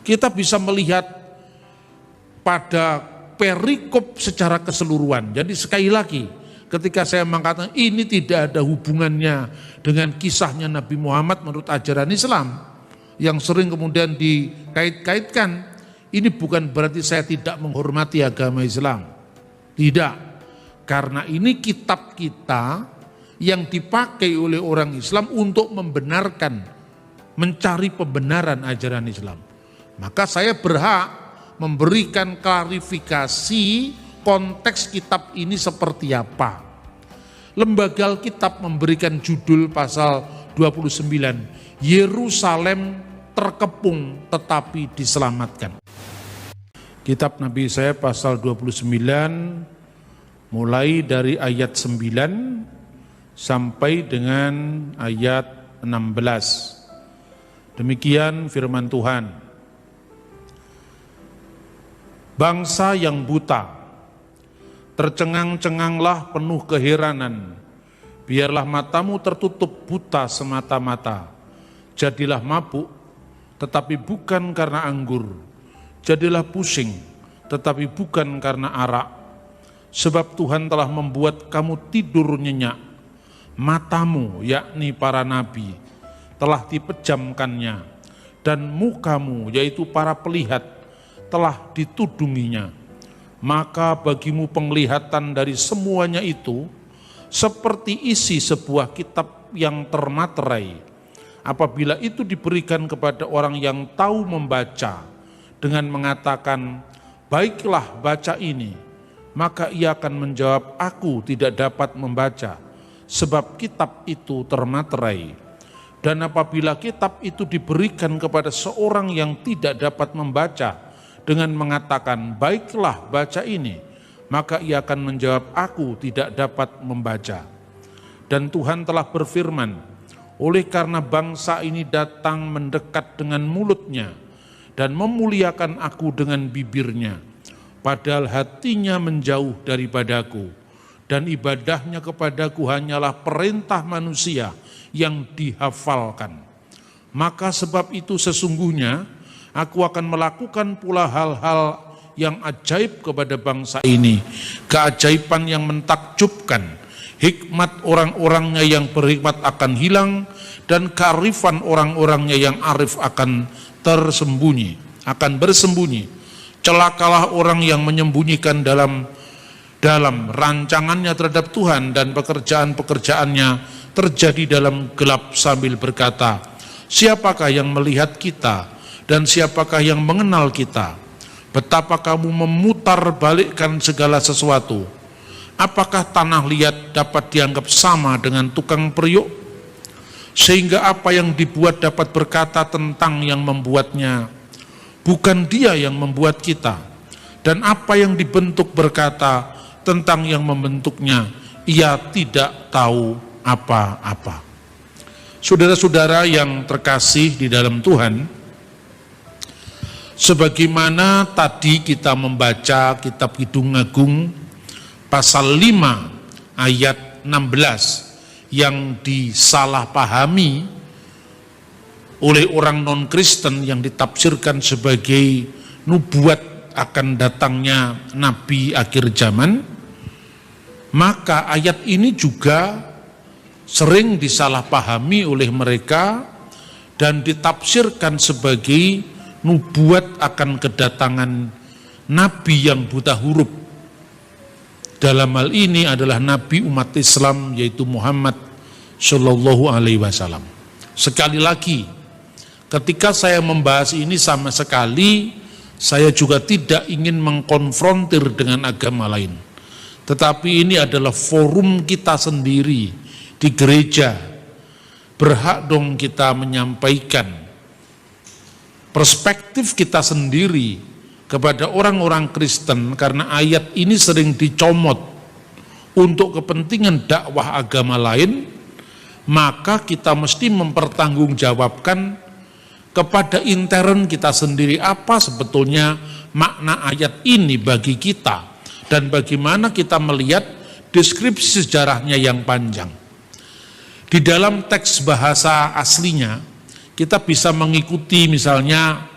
Kita bisa melihat pada perikop secara keseluruhan. Jadi sekali lagi, ketika saya mengatakan ini tidak ada hubungannya dengan kisahnya Nabi Muhammad menurut ajaran Islam, yang sering kemudian dikait-kaitkan, ini bukan berarti saya tidak menghormati agama Islam. Tidak, karena ini kitab kita yang dipakai oleh orang Islam untuk membenarkan, mencari pembenaran ajaran Islam. Maka saya berhak memberikan klarifikasi konteks kitab ini seperti apa. Lembaga Alkitab memberikan judul pasal 29, Yerusalem terkepung tetapi diselamatkan. Kitab Nabi saya pasal 29 mulai dari ayat 9 sampai dengan ayat 16. Demikian firman Tuhan. Bangsa yang buta, tercengang-cenganglah penuh keheranan, biarlah matamu tertutup buta semata-mata. Jadilah mabuk, tetapi bukan karena anggur. Jadilah pusing, tetapi bukan karena arak. Sebab Tuhan telah membuat kamu tidur nyenyak. Matamu, yakni para nabi, telah dipejamkannya. Dan mukamu, yaitu para pelihat, telah ditudunginya. Maka bagimu penglihatan dari semuanya itu seperti isi sebuah kitab yang termaterai. Apabila itu diberikan kepada orang yang tahu membaca dengan mengatakan, baiklah baca ini, maka ia akan menjawab, aku tidak dapat membaca, sebab kitab itu termaterai. Dan apabila kitab itu diberikan kepada seorang yang tidak dapat membaca dengan mengatakan, baiklah baca ini, maka ia akan menjawab, aku tidak dapat membaca. Dan Tuhan telah berfirman, oleh karena bangsa ini datang mendekat dengan mulutnya dan memuliakan aku dengan bibirnya, padahal hatinya menjauh daripadaku, dan ibadahnya kepadaku hanyalah perintah manusia yang dihafalkan. Maka sebab itu sesungguhnya aku akan melakukan pula hal-hal yang ajaib kepada bangsa ini, keajaiban yang mentakjubkan. Hikmat orang-orangnya yang berhikmat akan hilang, dan kearifan orang-orangnya yang arif akan bersembunyi. Celakalah orang yang menyembunyikan dalam rancangannya terhadap Tuhan, dan pekerjaan-pekerjaannya terjadi dalam gelap sambil berkata, siapakah yang melihat kita, dan siapakah yang mengenal kita? Betapa kamu memutar balikkan segala sesuatu. Apakah tanah liat dapat dianggap sama dengan tukang periuk? Sehingga apa yang dibuat dapat berkata tentang yang membuatnya, bukan dia yang membuat kita. Dan apa yang dibentuk berkata tentang yang membentuknya, ia tidak tahu apa-apa. Saudara-saudara yang terkasih di dalam Tuhan, sebagaimana tadi kita membaca kitab Kidung Agung pasal 5 ayat 16 yang disalahpahami oleh orang non-Kristen yang ditafsirkan sebagai nubuat akan datangnya Nabi akhir zaman, maka ayat ini juga sering disalahpahami oleh mereka dan ditafsirkan sebagai nubuat akan kedatangan Nabi yang buta huruf. Dalam hal ini adalah Nabi umat Islam, yaitu Muhammad Shallallahu Alaihi Wasallam. Sekali lagi, ketika saya membahas ini sama sekali, saya juga tidak ingin mengkonfrontir dengan agama lain. Tetapi ini adalah forum kita sendiri di gereja. Berhak dong kita menyampaikan perspektif kita sendiri kepada orang-orang Kristen, karena ayat ini sering dicomot untuk kepentingan dakwah agama lain, maka kita mesti mempertanggungjawabkan kepada intern kita sendiri apa sebetulnya makna ayat ini bagi kita, dan bagaimana kita melihat deskripsi sejarahnya yang panjang. Di dalam teks bahasa aslinya, kita bisa mengikuti misalnya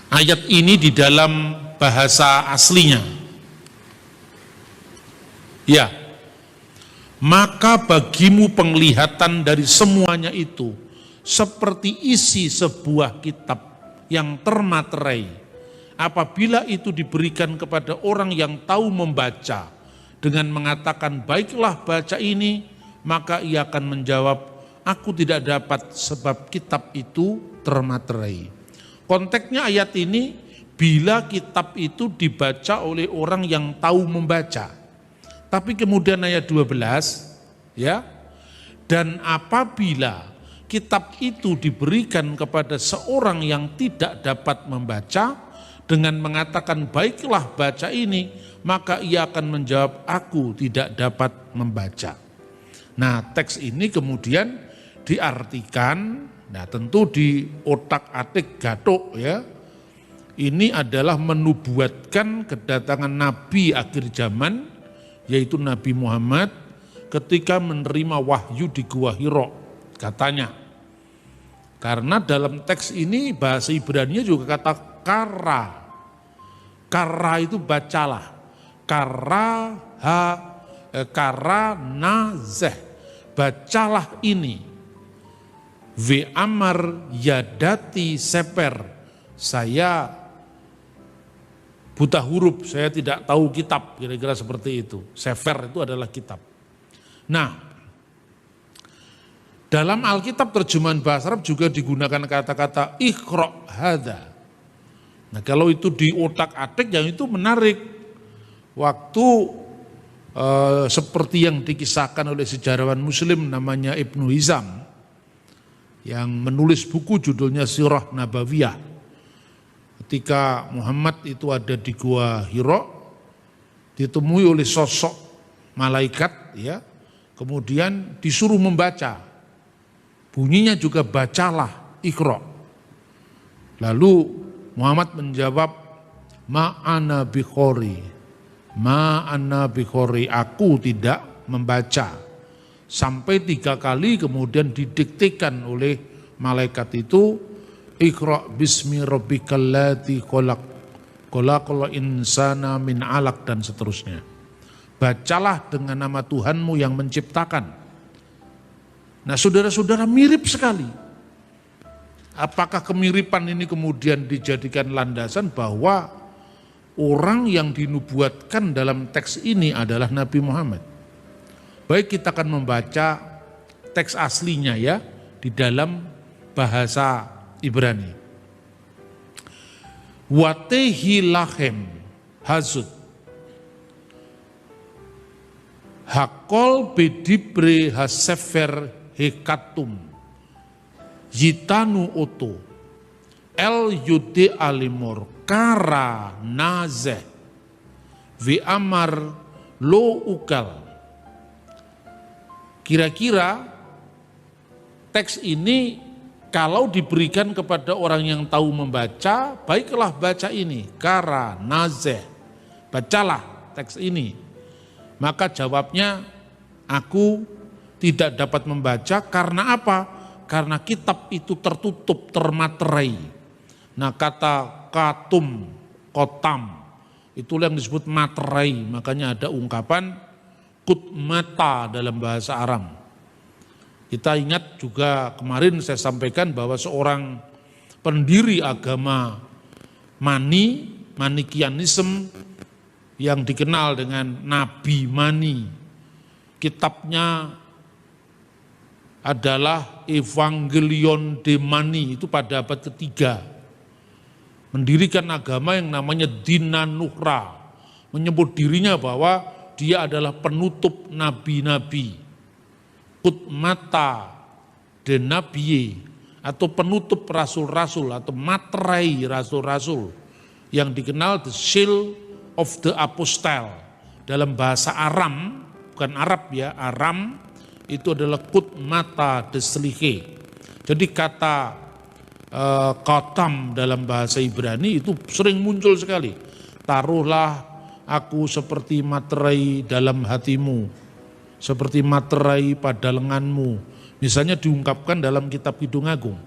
Ayat ini di dalam bahasa aslinya. Ya, maka bagimu penglihatan dari semuanya itu seperti isi sebuah kitab yang termaterai. Apabila itu diberikan kepada orang yang tahu membaca dengan mengatakan baiklah baca ini, maka ia akan menjawab, aku tidak dapat sebab kitab itu termaterai. Konteksnya ayat ini, bila kitab itu dibaca oleh orang yang tahu membaca. Tapi kemudian ayat 12, ya, dan apabila kitab itu diberikan kepada seorang yang tidak dapat membaca dengan mengatakan baiklah baca ini, maka ia akan menjawab aku tidak dapat membaca. Nah, teks ini kemudian diartikan, nah tentu di otak-atik Gathuk ya, ini adalah menubuatkan kedatangan Nabi akhir zaman, yaitu Nabi Muhammad ketika menerima wahyu di Gua Hira, katanya. Karena dalam teks ini bahasa Ibrani juga kata kara. Kara itu bacalah. Kara nazeh. Bacalah ini. Ve amar yadati seper. Saya buta huruf, saya tidak tahu kitab, kira-kira seperti itu. Sefer itu adalah kitab. Nah, dalam Alkitab terjemahan bahasa Arab juga digunakan kata-kata iqra' hadza. Nah, kalau itu di otak-atik yang itu menarik. Waktu seperti yang dikisahkan oleh sejarawan Muslim namanya Ibnu Hizam yang menulis buku judulnya Sirah Nabawiyah. Ketika Muhammad itu ada di Gua Hira, ditemui oleh sosok malaikat, ya, kemudian disuruh membaca. Bunyinya juga bacalah Iqra. Lalu Muhammad menjawab, ma'ana bikhori, aku tidak membaca. Sampai 3 kali kemudian didiktekan oleh malaikat itu, Iqra bismi rabbikal ladzi khalaq, khalaqal insana min 'alaq, dan seterusnya. Bacalah dengan nama Tuhanmu yang menciptakan. Nah, saudara-saudara, mirip sekali. Apakah kemiripan ini kemudian dijadikan landasan bahwa orang yang dinubuatkan dalam teks ini adalah Nabi Muhammad? Baik, kita akan membaca teks aslinya ya di dalam bahasa Ibrani. Watehi lahem hazud hakol bedibre hasefer hekatum yitanu oto el yude alimor kara nazeh vi amar lo ukal. Kira-kira teks ini kalau diberikan kepada orang yang tahu membaca, baiklah baca ini, kara nazeh, bacalah teks ini. Maka jawabnya, aku tidak dapat membaca karena apa? Karena kitab itu tertutup, termaterai. Nah, kata katum, kotam, itulah yang disebut materai. Makanya ada ungkapan kutmata dalam bahasa Aram. Kita ingat juga kemarin saya sampaikan bahwa seorang pendiri agama Manikianisme yang dikenal dengan Nabi Mani, kitabnya adalah Evangelion de Mani, itu pada abad ketiga. Mendirikan agama yang namanya Dinanuhra, menyebut dirinya bahwa dia adalah penutup nabi-nabi. Kutmata de Nabiye, atau penutup rasul-rasul atau materai rasul-rasul, yang dikenal the seal of the apostle. Dalam bahasa Aram, bukan Arab ya, Aram itu adalah kutmata de slihe. Jadi kata qatam dalam bahasa Ibrani itu sering muncul sekali. Taruhlah aku seperti materai dalam hatimu, seperti materai pada lenganmu. Misalnya diungkapkan dalam kitab Kidung Agung.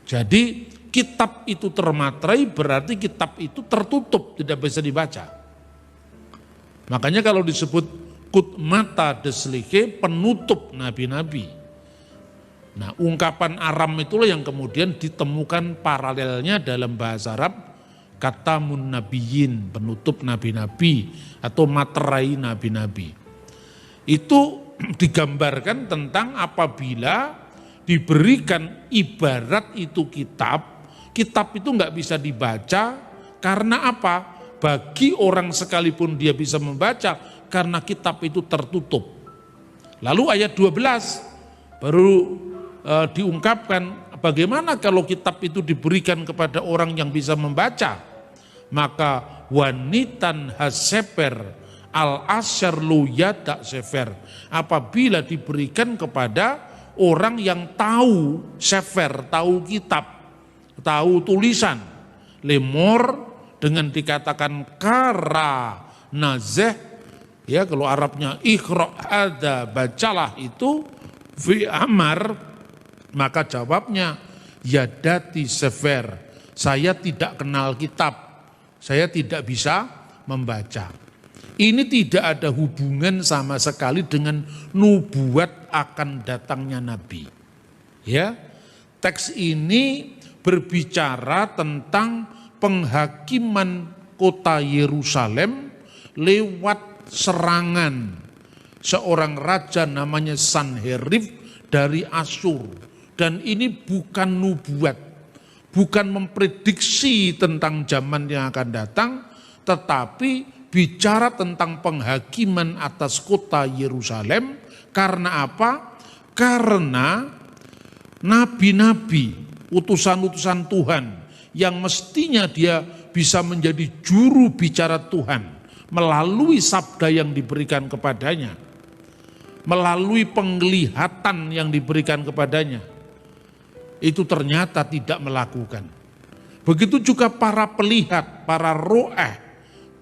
Jadi Kitab itu termaterai berarti kitab itu tertutup, tidak bisa dibaca. Makanya kalau disebut kut mata deslike, penutup nabi-nabi. Nah, ungkapan aram itulah yang kemudian ditemukan paralelnya dalam bahasa Arab, kata munnabiyin, penutup nabi-nabi atau materai nabi-nabi. Itu digambarkan tentang apabila diberikan ibarat itu kitab itu nggak bisa dibaca karena apa? Bagi orang sekalipun dia bisa membaca karena kitab itu tertutup. Lalu ayat 12 baru diungkapkan bagaimana kalau kitab itu diberikan kepada orang yang bisa membaca. Maka wanitan haseper al-asyar lu yadak sefer, apabila diberikan kepada orang yang tahu sefer, tahu kitab, tahu tulisan, lemor dengan dikatakan kara nazeh, ya kalau Arabnya ikhra ada, bacalah itu fi amar, maka jawabnya yadati sefer, saya tidak kenal kitab, saya tidak bisa membaca. Ini tidak ada hubungan sama sekali dengan nubuat akan datangnya Nabi. Ya, teks ini berbicara tentang penghakiman kota Yerusalem lewat serangan seorang raja namanya Sanherib dari Asyur. Dan ini bukan nubuat, bukan memprediksi tentang zaman yang akan datang, tetapi bicara tentang penghakiman atas kota Yerusalem. Karena apa? Karena nabi-nabi, utusan-utusan Tuhan yang mestinya dia bisa menjadi juru bicara Tuhan melalui sabda yang diberikan kepadanya, melalui penglihatan yang diberikan kepadanya, itu ternyata tidak melakukan. Begitu juga para pelihat, para ro'eh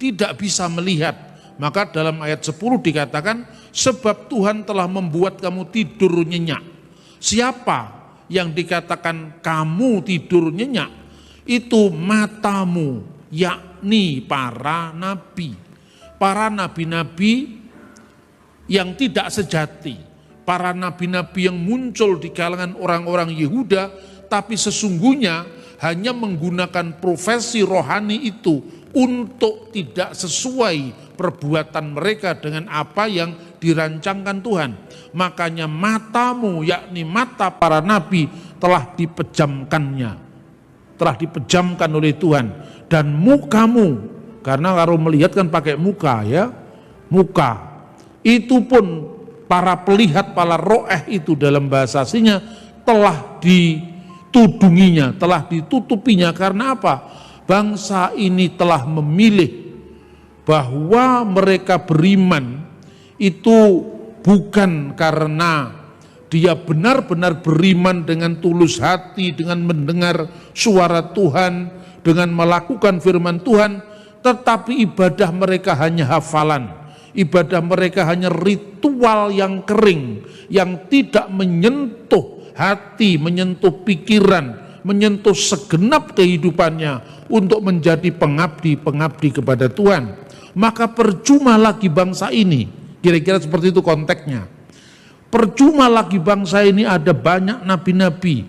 tidak bisa melihat. Maka dalam ayat 10 dikatakan, sebab Tuhan telah membuat kamu tidur nyenyak. Siapa yang dikatakan kamu tidur nyenyak? Itu matamu, yakni para nabi. Para nabi-nabi yang tidak sejati. Para nabi-nabi yang muncul di kalangan orang-orang Yehuda, tapi sesungguhnya hanya menggunakan profesi rohani itu untuk tidak sesuai perbuatan mereka dengan apa yang dirancangkan Tuhan. Makanya matamu, yakni mata para nabi, telah dipejamkannya, telah dipejamkan oleh Tuhan. Dan mukamu, karena kalau melihat kan pakai muka ya, muka itu pun para pelihat, para ro'eh itu dalam bahasa aslinya telah ditudunginya, telah ditutupinya. Karena apa? Bangsa ini telah memilih bahwa mereka beriman itu bukan karena dia benar-benar beriman dengan tulus hati, dengan mendengar suara Tuhan, dengan melakukan firman Tuhan, tetapi ibadah mereka hanya hafalan, ibadah mereka hanya ritual yang kering, yang tidak menyentuh hati, menyentuh pikiran, menyentuh segenap kehidupannya untuk menjadi pengabdi-pengabdi kepada Tuhan. Maka percuma lagi bangsa ini, kira-kira seperti itu konteksnya. Percuma lagi bangsa ini ada banyak nabi-nabi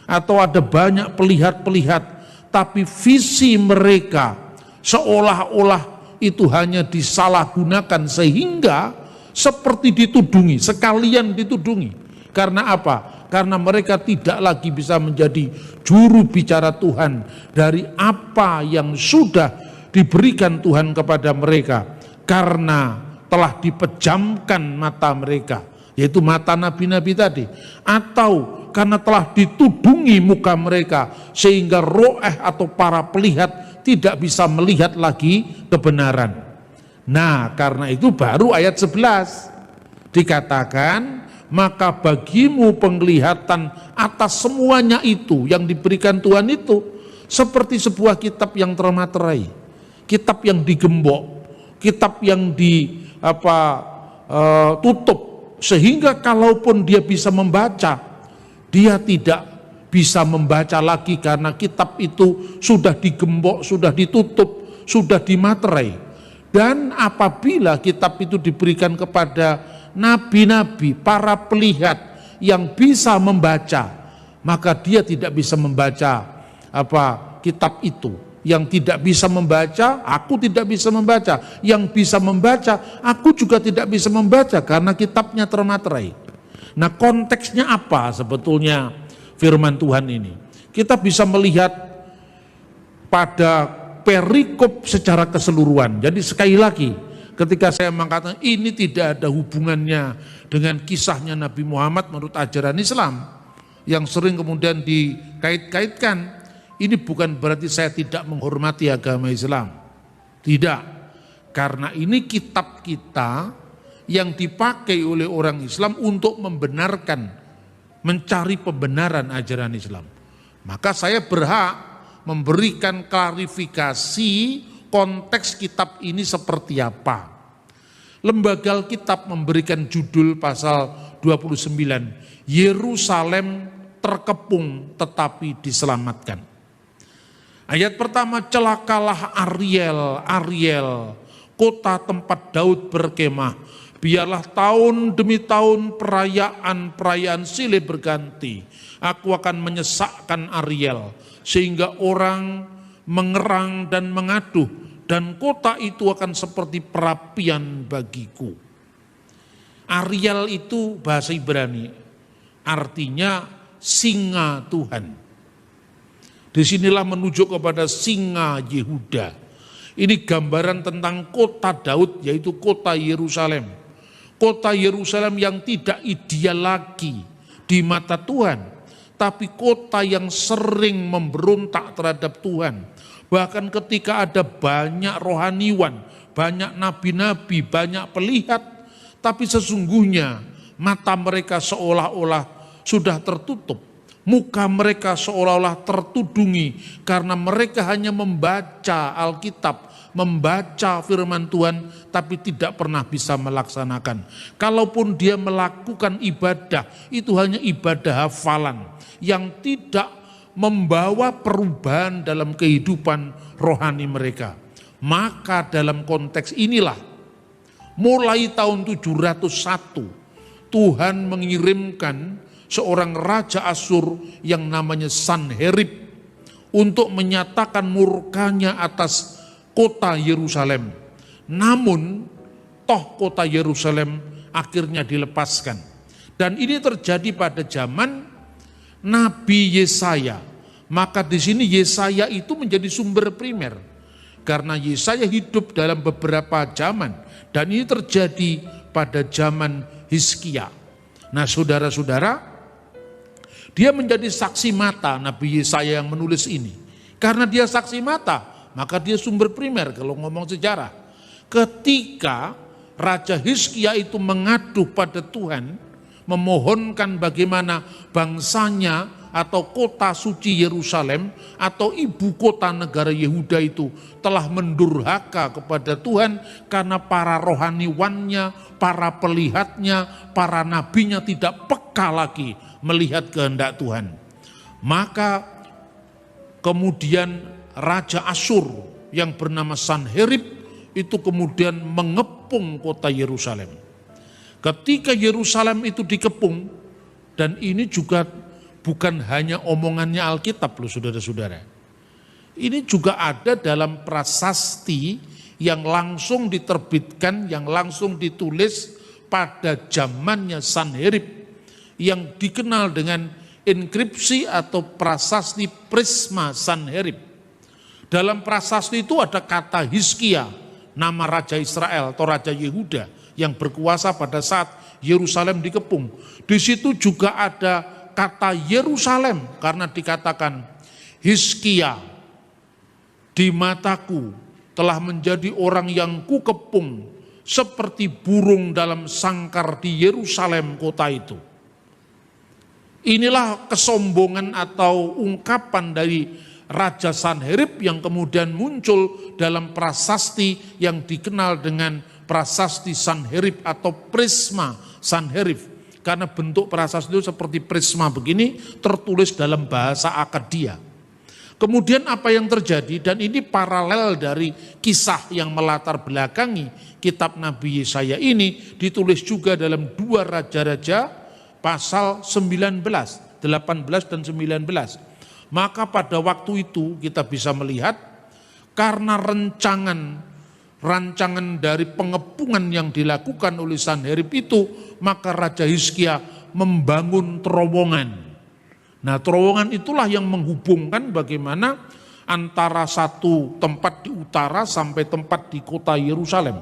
atau ada banyak pelihat-pelihat, tapi visi mereka seolah-olah itu hanya disalahgunakan sehingga seperti ditudungi, sekalian ditudungi. Karena apa? Karena mereka tidak lagi bisa menjadi juru bicara Tuhan dari apa yang sudah diberikan Tuhan kepada mereka, karena telah dipejamkan mata mereka, yaitu mata nabi-nabi tadi, atau karena telah ditudungi muka mereka sehingga ro'eh atau para pelihat tidak bisa melihat lagi kebenaran. Nah, karena itu baru ayat 11 dikatakan, maka bagimu penglihatan atas semuanya itu yang diberikan Tuhan itu seperti sebuah kitab yang termaterai, kitab yang digembok, kitab yang tutup, sehingga kalaupun dia bisa membaca, dia tidak bisa membaca lagi karena kitab itu sudah digembok, sudah ditutup, sudah dimaterai. Dan apabila kitab itu diberikan kepada nabi-nabi, para pelihat yang bisa membaca, maka dia tidak bisa membaca kitab itu. Yang tidak bisa membaca, aku tidak bisa membaca. Yang bisa membaca, aku juga tidak bisa membaca karena kitabnya termaterai. Nah, konteksnya apa sebetulnya firman Tuhan ini? Kita bisa melihat pada perikop secara keseluruhan. Jadi sekali lagi, ketika saya mengatakan ini tidak ada hubungannya dengan kisahnya Nabi Muhammad menurut ajaran Islam yang sering kemudian dikait-kaitkan, ini bukan berarti saya tidak menghormati agama Islam. Tidak. Karena ini kitab kita yang dipakai oleh orang Islam untuk membenarkan, mencari pembenaran ajaran Islam. Maka saya berhak memberikan klarifikasi konteks kitab ini seperti apa. Lembaga Alkitab memberikan judul pasal 29, Yerusalem terkepung tetapi diselamatkan. Ayat pertama, celakalah Ariel, kota tempat Daud berkemah. Biarlah tahun demi tahun perayaan silih berganti. Aku akan menyesakkan Ariel, sehingga orang mengerang dan mengaduh, dan kota itu akan seperti perapian bagiku. Ariel itu bahasa Ibrani, artinya singa Tuhan. Disinilah menunjuk kepada singa Yehuda. Ini gambaran tentang kota Daud, yaitu kota Yerusalem. Kota Yerusalem yang tidak ideal lagi di mata Tuhan, tapi kota yang sering memberontak terhadap Tuhan. Bahkan ketika ada banyak rohaniwan, banyak nabi-nabi, banyak pelihat, tapi sesungguhnya mata mereka seolah-olah sudah tertutup. Muka mereka seolah-olah tertudungi karena mereka hanya membaca Alkitab, membaca firman Tuhan, tapi tidak pernah bisa melaksanakan. Kalaupun dia melakukan ibadah, itu hanya ibadah hafalan yang tidak membawa perubahan dalam kehidupan rohani mereka. Maka dalam konteks inilah, mulai tahun 701, Tuhan mengirimkan seorang raja Asyur yang namanya Sanherib untuk menyatakan murkanya atas kota Yerusalem. Namun toh kota Yerusalem akhirnya dilepaskan. Dan ini terjadi pada zaman Nabi Yesaya. Maka di sini Yesaya itu menjadi sumber primer. Karena Yesaya hidup dalam beberapa zaman, dan ini terjadi pada zaman Hizkia. Nah, saudara-saudara, dia menjadi saksi mata Nabi Yesaya yang menulis ini. Karena dia saksi mata, maka dia sumber primer kalau ngomong sejarah. Ketika Raja Hizkia itu mengadu pada Tuhan, memohonkan bagaimana bangsanya atau kota suci Yerusalem atau ibu kota negara Yehuda itu telah mendurhaka kepada Tuhan karena para rohaniwannya, para pelihatnya, para nabinya tidak peka lagi melihat kehendak Tuhan. Maka kemudian Raja Asyur yang bernama Sanherib itu kemudian mengepung kota Yerusalem. Ketika Yerusalem itu dikepung, dan ini juga bukan hanya omongannya Alkitab loh saudara-saudara. Ini juga ada dalam prasasti yang langsung diterbitkan, yang langsung ditulis pada zamannya Sanherib, yang dikenal dengan inskripsi atau prasasti Prisma Sanherib. Dalam prasasti itu ada kata Hizkia, nama Raja Israel atau Raja Yehuda yang berkuasa pada saat Yerusalem dikepung. Di situ juga ada kata Yerusalem karena dikatakan Hizkia di mataku telah menjadi orang yang kukepung seperti burung dalam sangkar di Yerusalem kota itu. Inilah kesombongan atau ungkapan dari Raja Sanherib yang kemudian muncul dalam prasasti yang dikenal dengan prasasti Sanherib atau Prisma Sanherib. karena bentuk prasasti itu seperti prisma begini, tertulis dalam bahasa Akkadia. Kemudian apa yang terjadi, dan ini paralel dari kisah yang melatar belakangi kitab Nabi Yesaya ini, ditulis juga dalam 2 Raja-Raja pasal 19, 18 dan 19. Maka pada waktu itu kita bisa melihat, karena rancangan dari pengepungan yang dilakukan oleh Sanherib itu, maka Raja Hizkia membangun terowongan. Nah, terowongan itulah yang menghubungkan bagaimana antara satu tempat di utara sampai tempat di kota Yerusalem.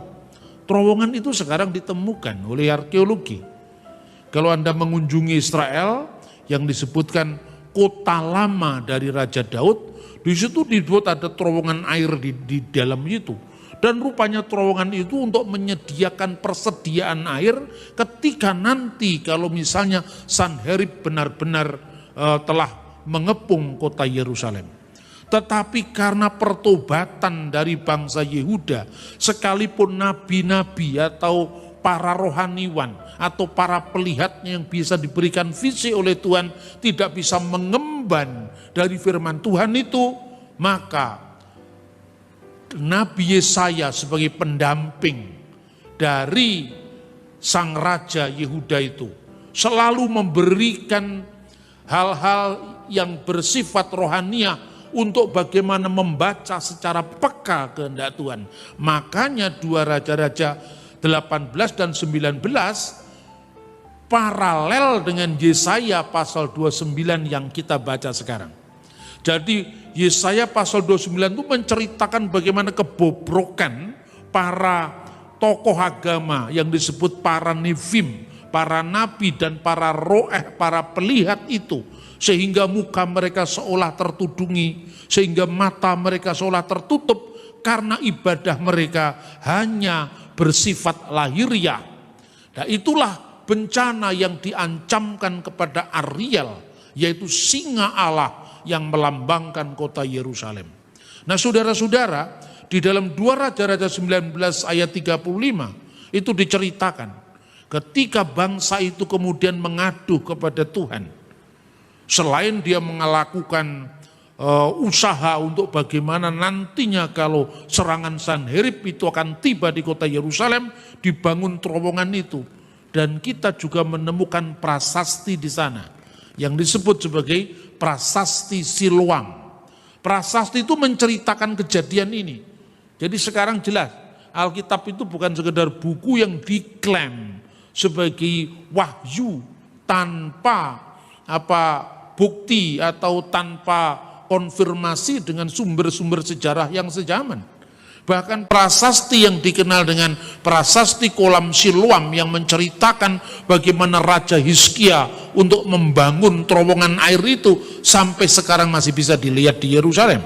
Terowongan itu sekarang ditemukan oleh arkeologi. Kalau Anda mengunjungi Israel yang disebutkan kota lama dari Raja Daud, di situ dibuat ada terowongan air di dalam itu. Dan rupanya terowongan itu untuk menyediakan persediaan air ketika nanti kalau misalnya Sanherib benar-benar telah mengepung kota Yerusalem. Tetapi karena pertobatan dari bangsa Yehuda, sekalipun nabi-nabi atau para rohaniwan atau para pelihatnya yang bisa diberikan visi oleh Tuhan tidak bisa mengemban dari firman Tuhan itu, maka Nabi Yesaya sebagai pendamping dari sang raja Yehuda itu selalu memberikan hal-hal yang bersifat rohaniah untuk bagaimana membaca secara peka kehendak Tuhan. Makanya 2 Raja-Raja 18 dan 19 paralel dengan Yesaya pasal 29 yang kita baca sekarang. Jadi Yesaya pasal 29 itu menceritakan bagaimana kebobrokan para tokoh agama yang disebut para Nevim, para nabi dan para para pelihat itu, sehingga muka mereka seolah tertudungi, sehingga mata mereka seolah tertutup karena ibadah mereka hanya bersifat lahiriah. Nah, itulah bencana yang diancamkan kepada Ariel, yaitu singa Allah yang melambangkan kota Yerusalem. Nah, saudara-saudara, di dalam 2 Raja-Raja 19 ayat 35 itu diceritakan ketika bangsa itu kemudian mengadu kepada Tuhan, selain dia melakukan usaha untuk bagaimana nantinya kalau serangan Sanherib itu akan tiba di kota Yerusalem, dibangun terowongan itu. Dan kita juga menemukan prasasti di sana yang disebut sebagai prasasti Siloam. Prasasti itu menceritakan kejadian ini. Jadi sekarang jelas Alkitab itu bukan sekedar buku yang diklaim sebagai wahyu tanpa bukti atau tanpa konfirmasi dengan sumber-sumber sejarah yang sejaman. Bahkan prasasti yang dikenal dengan prasasti kolam Siloam yang menceritakan bagaimana Raja Hizkia untuk membangun terowongan air itu sampai sekarang masih bisa dilihat di Yerusalem.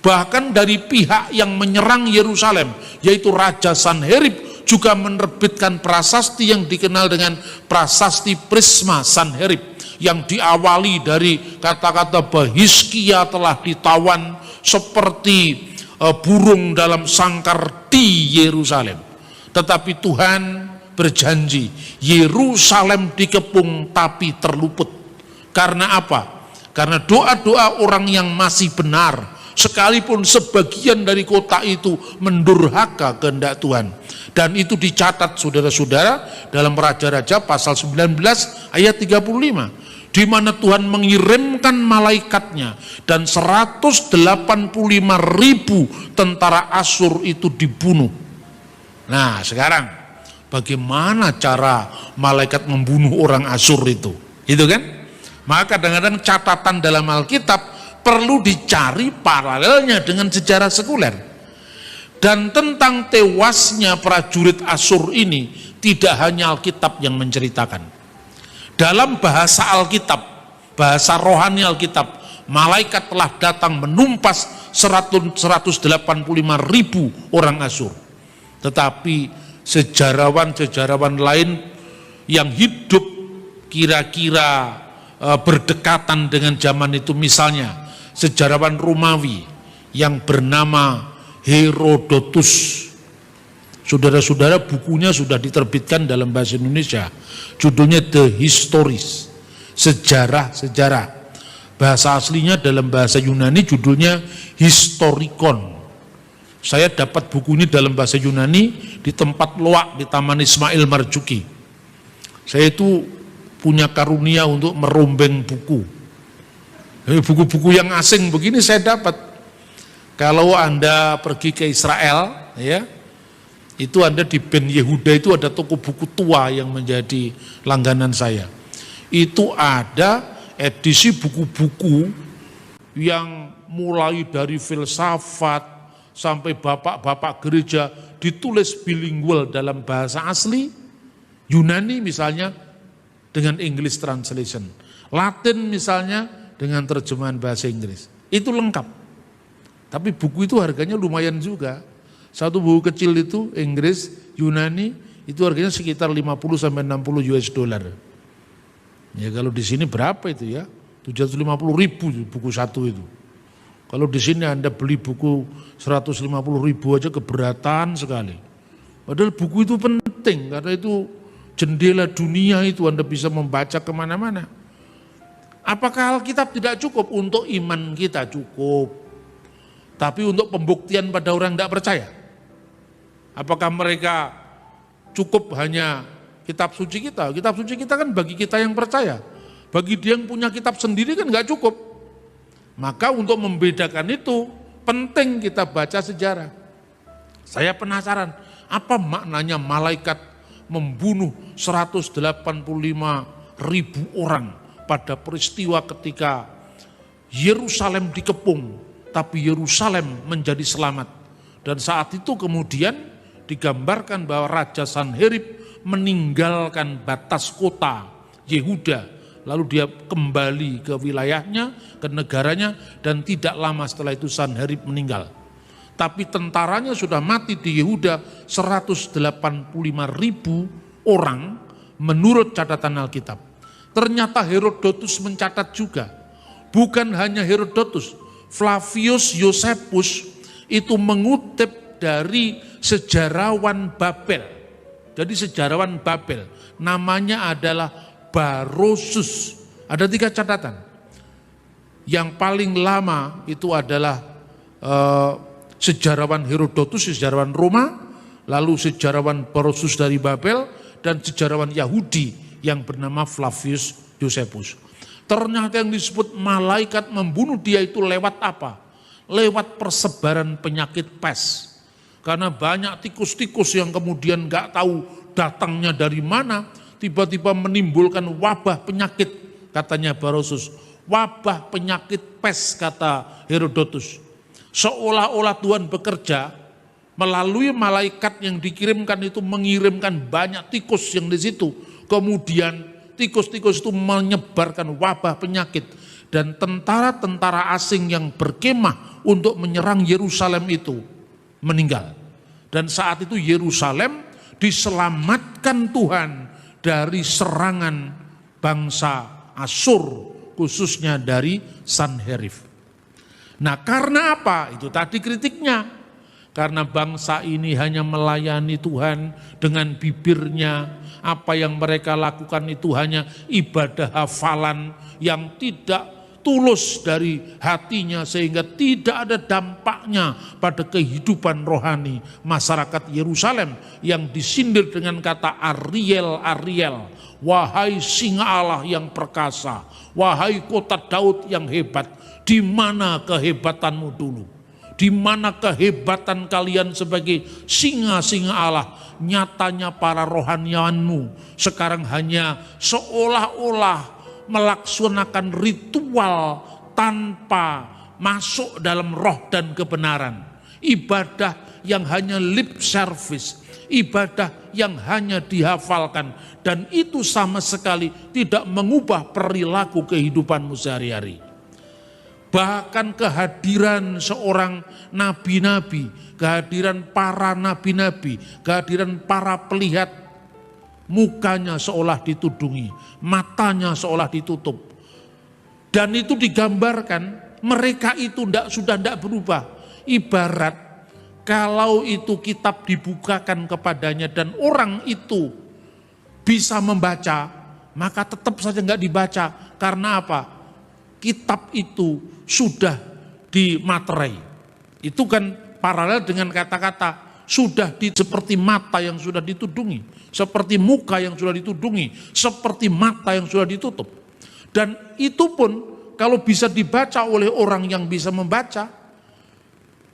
Bahkan dari pihak yang menyerang Yerusalem, yaitu Raja Sanherib, juga menerbitkan prasasti yang dikenal dengan prasasti Prisma Sanherib, yang diawali dari kata-kata bahwa Hizkia telah ditawan seperti burung dalam sangkar di Yerusalem. Tetapi Tuhan berjanji Yerusalem dikepung tapi terluput. Karena apa? Karena doa-doa orang yang masih benar, sekalipun sebagian dari kota itu mendurhaka kehendak Tuhan. Dan itu dicatat saudara-saudara dalam Raja-Raja pasal 19 ayat 35, di mana Tuhan mengirimkan malaikatnya dan 185.000 tentara Asyur itu dibunuh. Nah, sekarang bagaimana cara malaikat membunuh orang Asyur itu? Itu kan? Maka kadang-kadang catatan dalam Alkitab perlu dicari paralelnya dengan sejarah sekuler. Dan tentang tewasnya prajurit Asyur ini tidak hanya Alkitab yang menceritakan. Dalam bahasa Alkitab, bahasa rohani Alkitab, malaikat telah datang menumpas 185.000 orang Asyur. Tetapi sejarawan-sejarawan lain yang hidup kira-kira berdekatan dengan zaman itu, misalnya sejarawan Romawi yang bernama Herodotus, Saudara-saudara, bukunya sudah diterbitkan dalam bahasa Indonesia. Judulnya The Histories, sejarah-sejarah. Bahasa aslinya dalam bahasa Yunani judulnya Historikon. Saya dapat buku ini dalam bahasa Yunani di tempat loak di Taman Ismail Marzuki. Saya itu punya karunia untuk merombeng buku. Buku-buku yang asing begini saya dapat. Kalau Anda pergi ke Israel, ya, itu Anda di Ben Yehuda itu ada toko buku tua yang menjadi langganan saya. Itu ada edisi buku-buku yang mulai dari filsafat sampai bapak-bapak gereja ditulis bilingual dalam bahasa asli, Yunani misalnya dengan English translation, Latin misalnya dengan terjemahan bahasa Inggris. Itu lengkap. Tapi buku itu harganya lumayan juga. Satu buku kecil itu Inggris, Yunani itu harganya sekitar 50 sampai 60 US dollar. Ya kalau di sini berapa itu ya? 750.000 buku satu itu. Kalau di sini Anda beli buku 150.000 aja keberatan sekali. Padahal buku itu penting karena itu jendela dunia, itu Anda bisa membaca kemana-mana. Apakah Alkitab tidak cukup? Untuk iman kita cukup. Tapi untuk pembuktian pada orang tidak percaya, apakah mereka cukup hanya kitab suci kita? Kitab suci kita kan bagi kita yang percaya. Bagi dia yang punya kitab sendiri kan nggak cukup. Maka untuk membedakan itu penting kita baca sejarah. Saya penasaran, apa maknanya malaikat membunuh 185.000 orang pada peristiwa ketika Yerusalem dikepung, tapi Yerusalem menjadi selamat. Dan saat itu kemudian digambarkan bahwa Raja Sanherib meninggalkan batas kota Yehuda, lalu dia kembali ke wilayahnya, ke negaranya, dan tidak lama setelah itu Sanherib meninggal. Tapi tentaranya sudah mati di Yehuda 185.000 orang menurut catatan Alkitab. Ternyata Herodotus mencatat juga, bukan hanya Herodotus, Flavius Josephus itu mengutip dari sejarawan Babel. Jadi sejarawan Babel namanya adalah Barosus. Ada 3 catatan. Yang paling lama itu adalah sejarawan Herodotus, sejarawan Roma, lalu sejarawan Barosus dari Babel, dan sejarawan Yahudi yang bernama Flavius Josephus. Ternyata yang disebut malaikat membunuh dia itu lewat apa? Lewat persebaran penyakit pes. Karena banyak tikus-tikus yang kemudian gak tahu datangnya dari mana, tiba-tiba menimbulkan wabah penyakit, katanya Barosus. Wabah penyakit pes, kata Herodotus. Seolah-olah Tuhan bekerja melalui malaikat yang dikirimkan itu, mengirimkan banyak tikus yang di situ. Kemudian tikus-tikus itu menyebarkan wabah penyakit, dan tentara-tentara asing yang berkemah untuk menyerang Yerusalem itu meninggal. Dan saat itu Yerusalem diselamatkan Tuhan dari serangan bangsa Asyur, khususnya dari Sanherib. Nah, karena apa? Itu tadi kritiknya. Karena bangsa ini hanya melayani Tuhan dengan bibirnya, apa yang mereka lakukan itu hanya ibadah hafalan yang tidak tulus dari hatinya, sehingga tidak ada dampaknya pada kehidupan rohani masyarakat Yerusalem yang disindir dengan kata Ariel, Ariel, wahai singa Allah yang perkasa, wahai kota Daud yang hebat, di mana kehebatanmu dulu? Di mana kehebatan kalian sebagai singa-singa Allah? Nyatanya para rohanianmu sekarang hanya seolah-olah melaksanakan ritual tanpa masuk dalam roh dan kebenaran. Ibadah yang hanya lip service, ibadah yang hanya dihafalkan, dan itu sama sekali tidak mengubah perilaku kehidupanmu sehari-hari. Bahkan kehadiran seorang nabi-nabi, kehadiran para nabi-nabi, kehadiran para pelihat, mukanya seolah ditudungi, matanya seolah ditutup. Dan itu digambarkan mereka itu sudah tidak berubah. Ibarat kalau itu kitab dibukakan kepadanya dan orang itu bisa membaca, maka tetap saja nggak dibaca. Karena apa? Kitab itu sudah dimaterai. Itu kan paralel dengan kata-kata sudah seperti mata yang sudah ditudungi, seperti muka yang sudah ditudungi, seperti mata yang sudah ditutup. Dan itu pun kalau bisa dibaca oleh orang yang bisa membaca,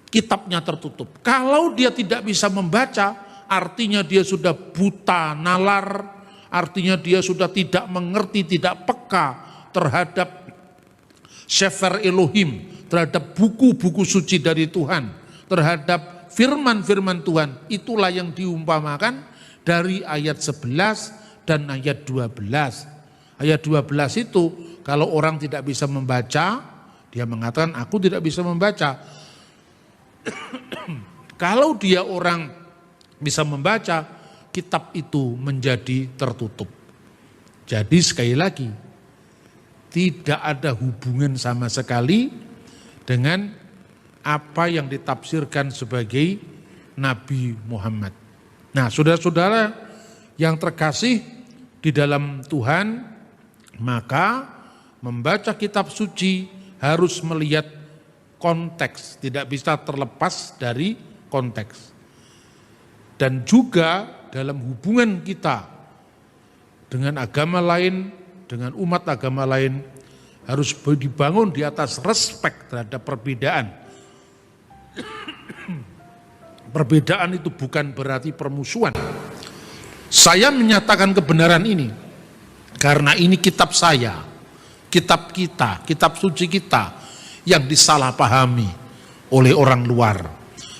kitabnya tertutup. Kalau dia tidak bisa membaca, artinya dia sudah buta nalar, artinya dia sudah tidak mengerti, tidak peka terhadap Sefer Elohim, terhadap buku-buku suci dari Tuhan, terhadap firman-firman Tuhan. Itulah yang diumpamakan dari ayat 11 dan ayat 12. Ayat 12 itu kalau orang tidak bisa membaca, dia mengatakan aku tidak bisa membaca. Kalau dia orang bisa membaca, kitab itu menjadi tertutup. Jadi sekali lagi, tidak ada hubungan sama sekali dengan apa yang ditafsirkan sebagai Nabi Muhammad. Nah, saudara-saudara yang terkasih di dalam Tuhan, maka membaca kitab suci harus melihat konteks, tidak bisa terlepas dari konteks. Dan juga dalam hubungan kita dengan agama lain, dengan umat agama lain, harus dibangun di atas respek terhadap perbedaan. Perbedaan itu bukan berarti permusuhan. Saya menyatakan kebenaran ini karena ini kitab saya, kitab kita, kitab suci kita yang disalahpahami oleh orang luar,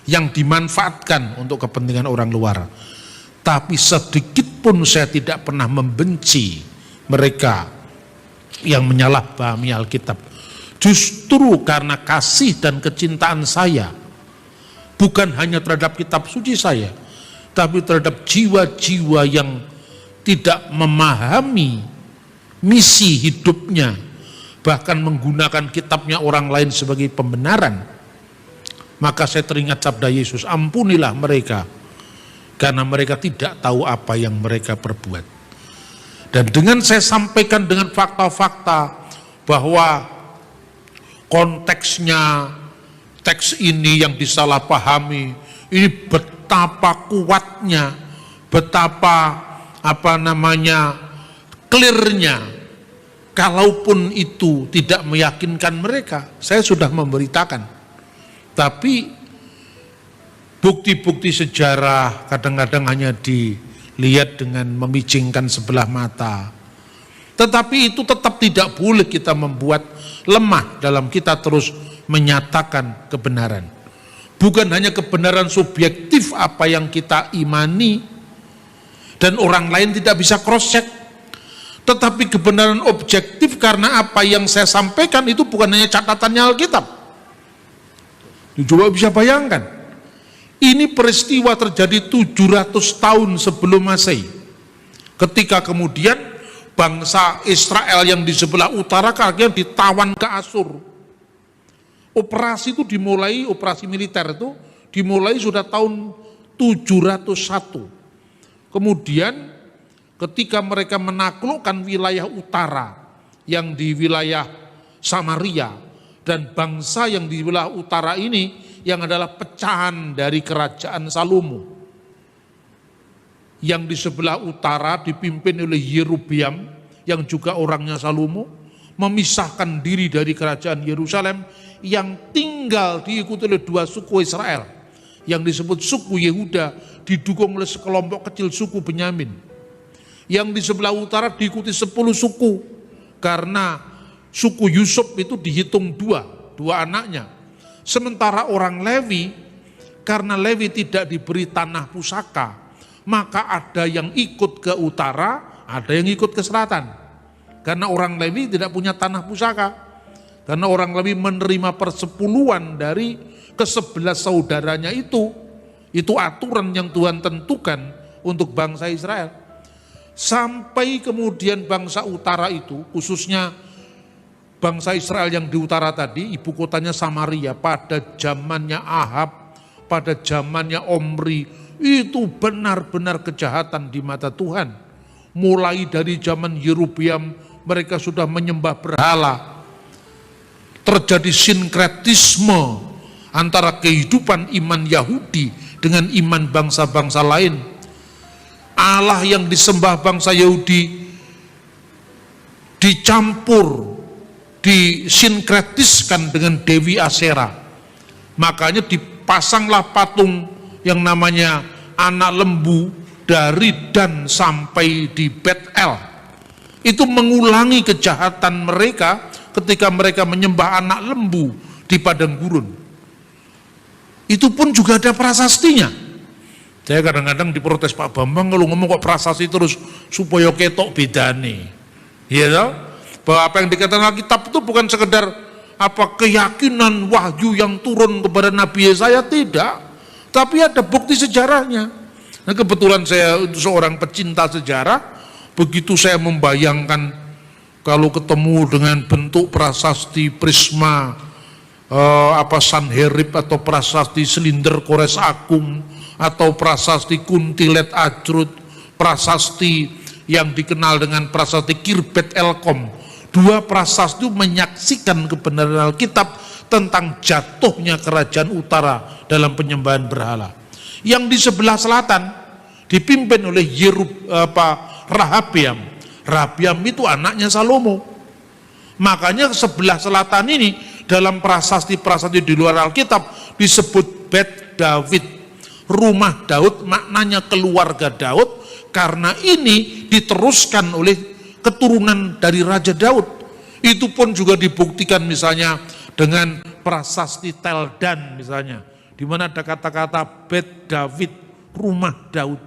yang dimanfaatkan untuk kepentingan orang luar. Tapi sedikit pun saya tidak pernah membenci mereka yang menyalahpahami Alkitab. Justru karena kasih dan kecintaan saya, bukan hanya terhadap kitab suci saya, tapi terhadap jiwa-jiwa yang tidak memahami misi hidupnya, bahkan menggunakan kitabnya orang lain sebagai pembenaran. Maka saya teringat sabda Yesus, ampunilah mereka, karena mereka tidak tahu apa yang mereka perbuat. Dan dengan saya sampaikan dengan fakta-fakta bahwa konteksnya teks ini yang disalahpahami, ini betapa kuatnya, betapa clearnya, kalaupun itu tidak meyakinkan mereka, saya sudah memberitakan. Tapi bukti-bukti sejarah kadang-kadang hanya dilihat dengan memicingkan sebelah mata. Tetapi itu tetap tidak boleh kita membuat lemah dalam kita terus menyatakan kebenaran. Bukan hanya kebenaran subjektif apa yang kita imani dan orang lain tidak bisa cross check, tetapi kebenaran objektif karena apa yang saya sampaikan itu bukan hanya catatannya Alkitab. Coba bisa bayangkan, ini peristiwa terjadi 700 tahun sebelum Masehi, ketika kemudian bangsa Israel yang di sebelah utara akhirnya ditawan ke Asur. Operasi itu dimulai, operasi militer itu dimulai sudah tahun 701. Kemudian ketika mereka menaklukkan wilayah utara yang di wilayah Samaria, dan bangsa yang di wilayah utara ini yang adalah pecahan dari kerajaan Salomo, yang di sebelah utara dipimpin oleh Yerobeam yang juga orangnya Salomo, memisahkan diri dari kerajaan Yerusalem yang tinggal diikuti oleh dua suku Israel yang disebut suku Yehuda, didukung oleh sekelompok kecil suku Benyamin. Yang di sebelah utara diikuti 10 suku, karena suku Yusuf itu dihitung dua anaknya. Sementara orang Lewi, karena Lewi tidak diberi tanah pusaka, maka ada yang ikut ke utara, ada yang ikut ke selatan. Karena orang Lewi tidak punya tanah pusaka, karena orang Lewi menerima persepuluhan dari ke-11 saudaranya itu aturan yang Tuhan tentukan untuk bangsa Israel. Sampai kemudian bangsa utara itu, khususnya bangsa Israel yang di utara tadi, ibu kotanya Samaria, pada zamannya Ahab pada zamannya Omri, itu benar-benar kejahatan di mata Tuhan. Mulai dari zaman Yerobeam mereka sudah menyembah berhala. Terjadi sinkretisme antara kehidupan iman Yahudi dengan iman bangsa-bangsa lain. Allah yang disembah bangsa Yahudi dicampur, disinkretiskan dengan Dewi Asyera. Makanya dipasanglah patung yang namanya anak lembu dari Dan sampai di Betel. Itu mengulangi kejahatan mereka ketika mereka menyembah anak lembu di padang gurun. Itu pun juga ada prasastinya. Saya kadang-kadang diprotes, Pak Bambang kalau ngomong kok prasasti terus supaya ketok bedane. Ya toh? Bahwa apa yang dikatakan Alkitab itu bukan sekedar keyakinan wahyu yang turun kepada Nabi Yesaya, tidak. Tapi ada bukti sejarahnya. Nah, kebetulan saya seorang pecinta sejarah, begitu saya membayangkan kalau ketemu dengan bentuk prasasti Prisma, Sanherib atau prasasti Selinder Kores Agung, atau prasasti Kuntilet Ajrut, prasasti yang dikenal dengan prasasti Kirbet Elkom. Dua prasasti itu menyaksikan kebenaran Alkitab tentang jatuhnya kerajaan utara dalam penyembahan berhala. Yang di sebelah selatan dipimpin oleh Rahabiam. Rahabiam itu anaknya Salomo. Makanya sebelah selatan ini dalam prasasti-prasasti di luar Alkitab disebut Bet David. Rumah Daud, maknanya keluarga Daud, karena ini diteruskan oleh keturunan dari Raja Daud. Itu pun juga dibuktikan misalnya dengan prasasti Teldan misalnya, di mana ada kata-kata Bet David, rumah Daud.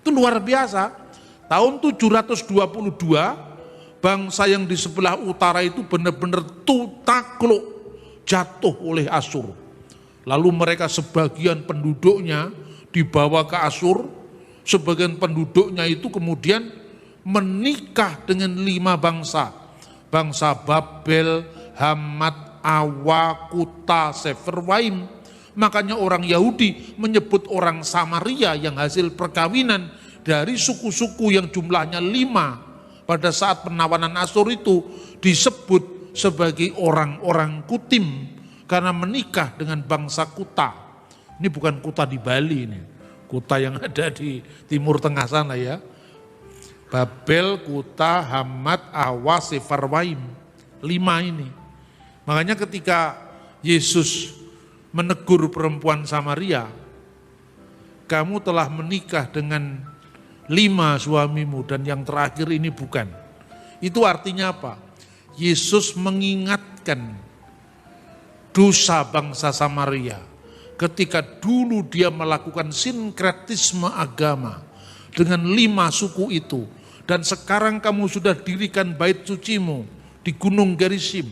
Itu luar biasa. Tahun 722 bangsa yang di sebelah utara itu benar-benar takluk, jatuh oleh Asyur. Lalu mereka sebagian penduduknya dibawa ke Asyur, sebagian penduduknya itu kemudian menikah dengan 5 bangsa. Bangsa Babel, Hamat, Awa, Kuta, Seferwaim. Makanya orang Yahudi menyebut orang Samaria yang hasil perkawinan dari suku-suku yang jumlahnya 5 pada saat penawanan Asyur itu disebut sebagai orang-orang Kutim, karena menikah dengan bangsa Kuta. Ini bukan Kuta di Bali, ini Kuta yang ada di Timur Tengah sana ya. Babel, Kuta, Hamat, Awa, Sefarwaim, 5 ini. Makanya ketika Yesus menegur perempuan Samaria, kamu telah menikah dengan 5 suamimu dan yang terakhir ini bukan. Itu artinya apa? Yesus mengingatkan dosa bangsa Samaria ketika dulu dia melakukan sinkretisme agama dengan 5 suku itu, dan sekarang kamu sudah dirikan bait sucimu di Gunung Gerizim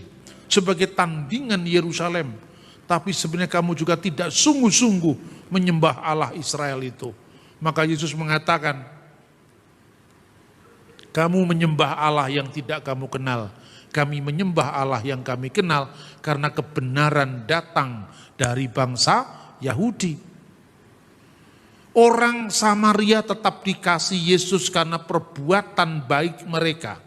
sebagai tandingan Yerusalem, tapi sebenarnya kamu juga tidak sungguh-sungguh menyembah Allah Israel itu. Maka Yesus mengatakan, kamu menyembah Allah yang tidak kamu kenal. Kami menyembah Allah yang kami kenal karena kebenaran datang dari bangsa Yahudi. Orang Samaria tetap dikasih Yesus karena perbuatan baik mereka.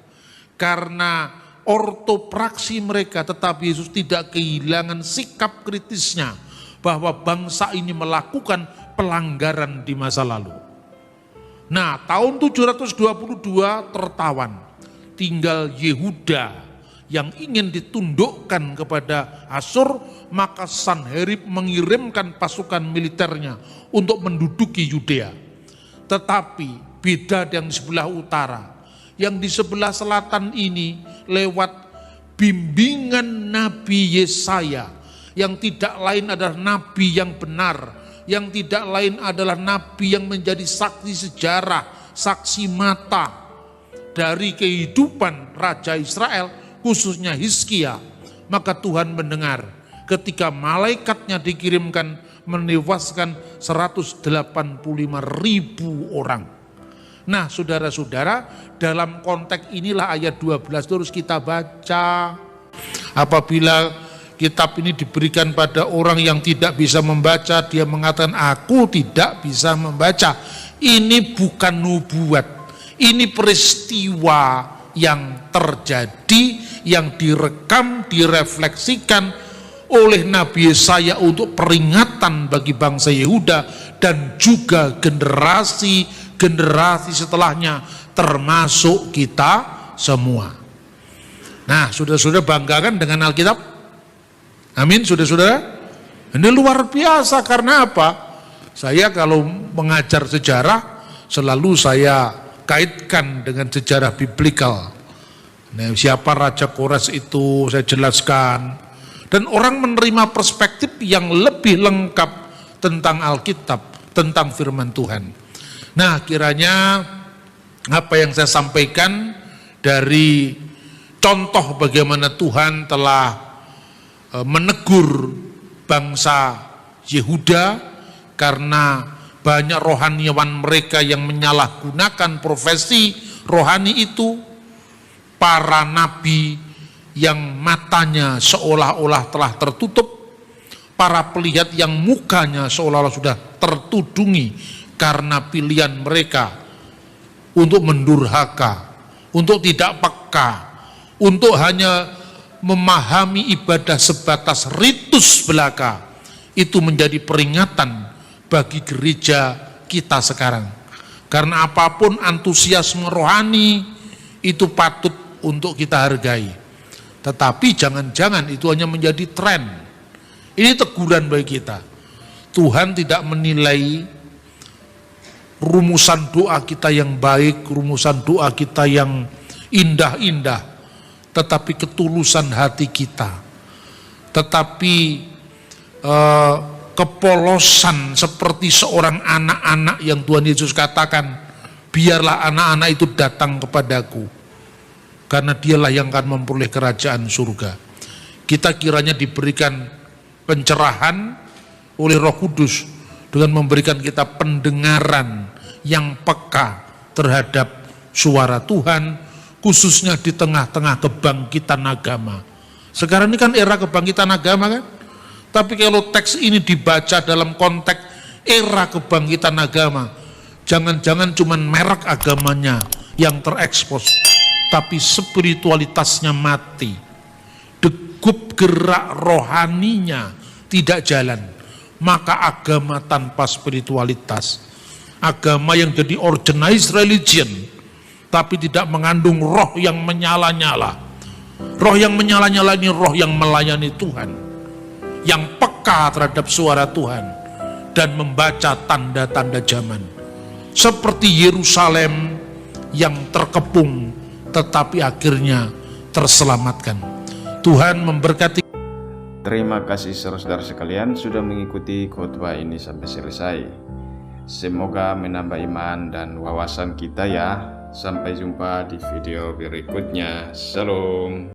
Karena ortopraksi mereka, tetapi Yesus tidak kehilangan sikap kritisnya bahwa bangsa ini melakukan pelanggaran di masa lalu. Nah, tahun 722 tertawan, tinggal Yehuda yang ingin ditundukkan kepada Asyur, maka Sanherib mengirimkan pasukan militernya untuk menduduki Yudea. Tetapi beda yang di sebelah utara, yang di sebelah selatan ini lewat bimbingan Nabi Yesaya, yang tidak lain adalah nabi yang benar, yang tidak lain adalah nabi yang menjadi saksi sejarah, saksi mata dari kehidupan Raja Israel, khususnya Hizkia. Maka Tuhan mendengar ketika malaikatnya dikirimkan menewaskan 185.000 orang. Nah, saudara-saudara, dalam konteks inilah ayat 12 terus kita baca. Apabila kitab ini diberikan pada orang yang tidak bisa membaca, dia mengatakan aku tidak bisa membaca. Ini bukan nubuat, ini peristiwa yang terjadi, yang direkam, direfleksikan oleh Nabi Yesaya untuk peringatan bagi bangsa Yehuda dan juga generasi setelahnya, termasuk kita semua. Nah, saudara-saudara banggakan dengan Alkitab? Amin, saudara-saudara. Ini luar biasa, karena apa? Saya kalau mengajar sejarah, selalu saya kaitkan dengan sejarah biblikal. Nah, siapa Raja Kores itu saya jelaskan. Dan orang menerima perspektif yang lebih lengkap tentang Alkitab, tentang firman Tuhan. Nah, kiranya apa yang saya sampaikan dari contoh bagaimana Tuhan telah menegur bangsa Yehuda karena banyak rohaniawan mereka yang menyalahgunakan profesi rohani itu, para nabi yang matanya seolah-olah telah tertutup, para pelihat yang mukanya seolah-olah sudah tertudungi karena pilihan mereka untuk mendurhaka, untuk tidak peka, untuk hanya memahami ibadah sebatas ritus belaka. Itu menjadi peringatan bagi gereja kita sekarang. Karena apapun antusiasme rohani itu patut untuk kita hargai. Tetapi jangan-jangan itu hanya menjadi tren. Ini teguran bagi kita. Tuhan tidak menilai rumusan doa kita yang baik, rumusan doa kita yang indah-indah, tetapi ketulusan hati kita, tetapi kepolosan seperti seorang anak-anak yang Tuhan Yesus katakan, biarlah anak-anak itu datang kepadaku, karena dialah yang akan memperoleh kerajaan surga. Kita kiranya diberikan pencerahan oleh Roh Kudus dengan memberikan kita pendengaran yang peka terhadap suara Tuhan, khususnya di tengah-tengah kebangkitan agama. Sekarang ini kan era kebangkitan agama kan? Tapi kalau teks ini dibaca dalam konteks era kebangkitan agama, jangan-jangan cuman merek agamanya yang terekspos, tapi spiritualitasnya mati, degup gerak rohaninya tidak jalan. Maka agama tanpa spiritualitas, agama yang jadi organized religion, tapi tidak mengandung roh yang menyala-nyala. Roh yang menyala-nyala ini roh yang melayani Tuhan, yang peka terhadap suara Tuhan dan membaca tanda-tanda zaman, seperti Yerusalem yang terkepung tetapi akhirnya terselamatkan. Tuhan memberkati. Terima kasih saudara-saudara sekalian sudah mengikuti khotbah ini sampai selesai. Semoga menambah iman dan wawasan kita ya. Sampai jumpa di video berikutnya. Shalom.